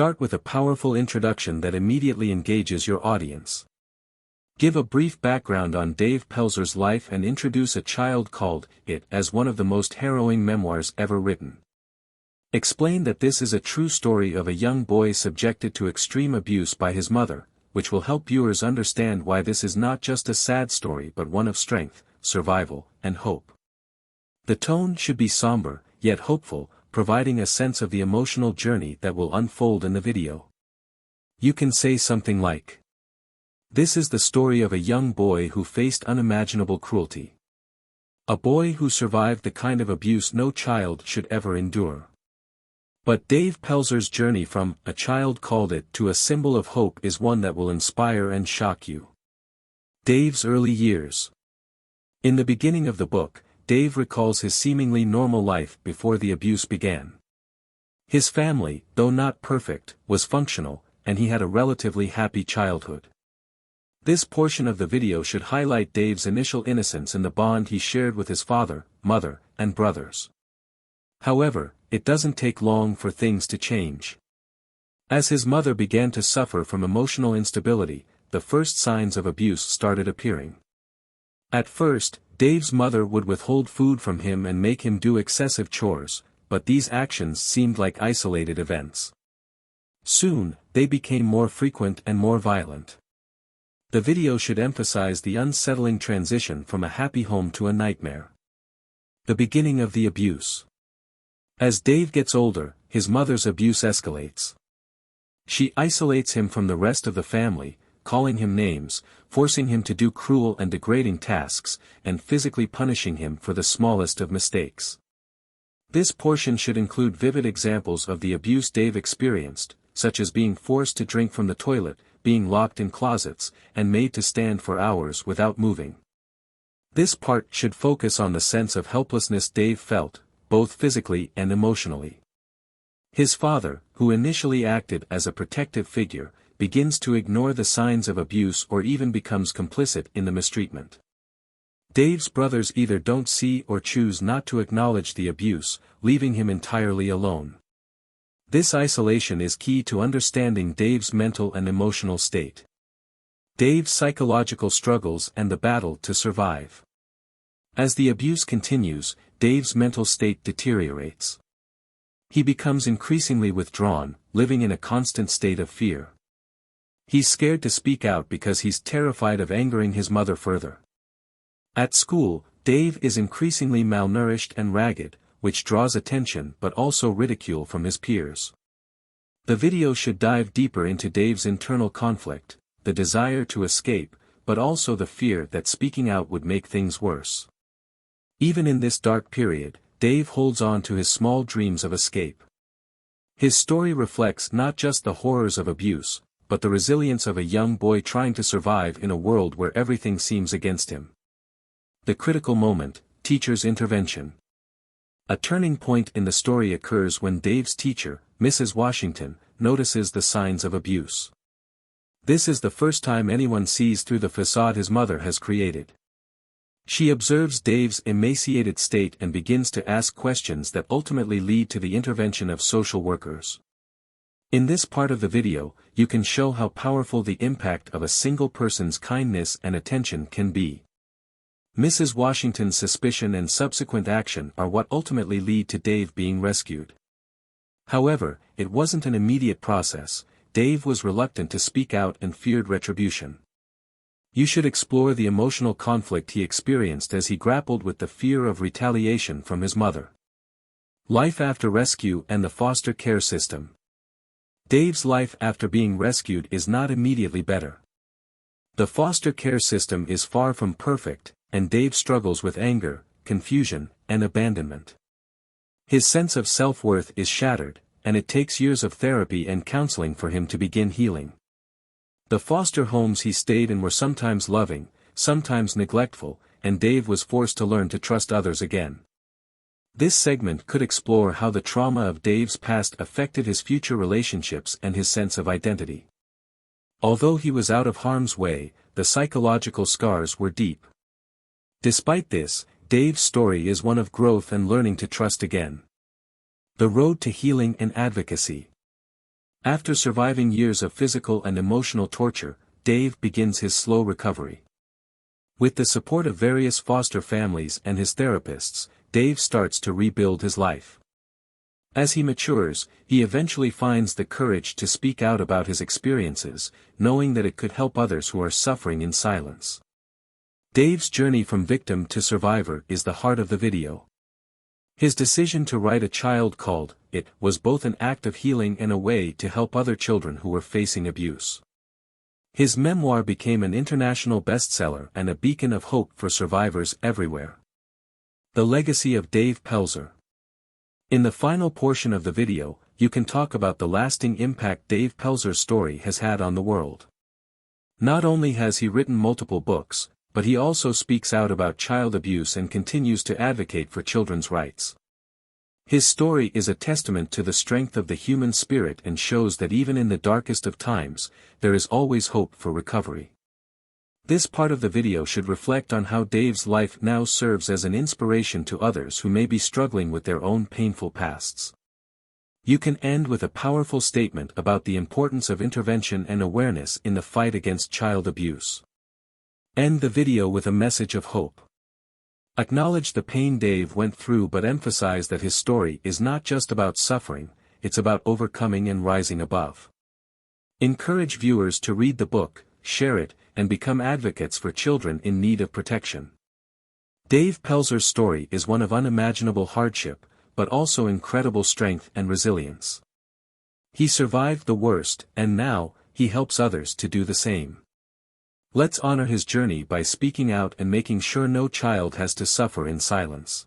Start with a powerful introduction that immediately engages your audience. Give a brief background on Dave Pelzer's life and introduce a child called It as one of the most harrowing memoirs ever written. Explain that this is a true story of a young boy subjected to extreme abuse by his mother, which will help viewers understand why this is not just a sad story but one of strength, survival, and hope. The tone should be somber, yet hopeful, providing a sense of the emotional journey that will unfold in the video. You can say something like, "This is the story of a young boy who faced unimaginable cruelty. A boy who survived the kind of abuse no child should ever endure. But Dave Pelzer's journey from a child called it to a symbol of hope is one that will inspire and shock you." Dave's early years. In the beginning of the book, Dave recalls his seemingly normal life before the abuse began. His family, though not perfect, was functional, and he had a relatively happy childhood. This portion of the video should highlight Dave's initial innocence and the bond he shared with his father, mother, and brothers. However, it doesn't take long for things to change. As his mother began to suffer from emotional instability, the first signs of abuse started appearing. At first, Dave's mother would withhold food from him and make him do excessive chores, but these actions seemed like isolated events. Soon, they became more frequent and more violent. The video should emphasize the unsettling transition from a happy home to a nightmare. The beginning of the abuse. As Dave gets older, his mother's abuse escalates. She isolates him from the rest of the family, calling him names, forcing him to do cruel and degrading tasks, and physically punishing him for the smallest of mistakes. This portion should include vivid examples of the abuse Dave experienced, such as being forced to drink from the toilet, being locked in closets, and made to stand for hours without moving. This part should focus on the sense of helplessness Dave felt, both physically and emotionally. His father, who initially acted as a protective figure, begins to ignore the signs of abuse or even becomes complicit in the mistreatment. Dave's brothers either don't see or choose not to acknowledge the abuse, leaving him entirely alone. This isolation is key to understanding Dave's mental and emotional state. Dave's psychological struggles and the battle to survive. As the abuse continues, Dave's mental state deteriorates. He becomes increasingly withdrawn, living in a constant state of fear. He's scared to speak out because he's terrified of angering his mother further. At school, Dave is increasingly malnourished and ragged, which draws attention but also ridicule from his peers. The video should dive deeper into Dave's internal conflict, the desire to escape, but also the fear that speaking out would make things worse. Even in this dark period, Dave holds on to his small dreams of escape. His story reflects not just the horrors of abuse, but the resilience of a young boy trying to survive in a world where everything seems against him. The critical moment, teacher's intervention. A turning point in the story occurs when Dave's teacher, Mrs. Washington, notices the signs of abuse. This is the first time anyone sees through the facade his mother has created. She observes Dave's emaciated state and begins to ask questions that ultimately lead to the intervention of social workers. In this part of the video, you can show how powerful the impact of a single person's kindness and attention can be. Mrs. Washington's suspicion and subsequent action are what ultimately lead to Dave being rescued. However, it wasn't an immediate process. Dave was reluctant to speak out and feared retribution. You should explore the emotional conflict he experienced as he grappled with the fear of retaliation from his mother. Life after rescue and the foster care system. Dave's life after being rescued is not immediately better. The foster care system is far from perfect, and Dave struggles with anger, confusion, and abandonment. His sense of self-worth is shattered, and it takes years of therapy and counseling for him to begin healing. The foster homes he stayed in were sometimes loving, sometimes neglectful, and Dave was forced to learn to trust others again. This segment could explore how the trauma of Dave's past affected his future relationships and his sense of identity. Although he was out of harm's way, the psychological scars were deep. Despite this, Dave's story is one of growth and learning to trust again. The road to healing and advocacy. After surviving years of physical and emotional torture, Dave begins his slow recovery. With the support of various foster families and his therapists, Dave starts to rebuild his life. As he matures, he eventually finds the courage to speak out about his experiences, knowing that it could help others who are suffering in silence. Dave's journey from victim to survivor is the heart of the video. His decision to write A Child Called It was both an act of healing and a way to help other children who were facing abuse. His memoir became an international bestseller and a beacon of hope for survivors everywhere. The legacy of Dave Pelzer. In the final portion of the video, you can talk about the lasting impact Dave Pelzer's story has had on the world. Not only has he written multiple books, but he also speaks out about child abuse and continues to advocate for children's rights. His story is a testament to the strength of the human spirit and shows that even in the darkest of times, there is always hope for recovery. This part of the video should reflect on how Dave's life now serves as an inspiration to others who may be struggling with their own painful pasts. You can end with a powerful statement about the importance of intervention and awareness in the fight against child abuse. End the video with a message of hope. Acknowledge the pain Dave went through but emphasize that his story is not just about suffering, it's about overcoming and rising above. Encourage viewers to read the book, share it, and become advocates for children in need of protection. Dave Pelzer's story is one of unimaginable hardship, but also incredible strength and resilience. He survived the worst, and now, he helps others to do the same. Let's honor his journey by speaking out and making sure no child has to suffer in silence.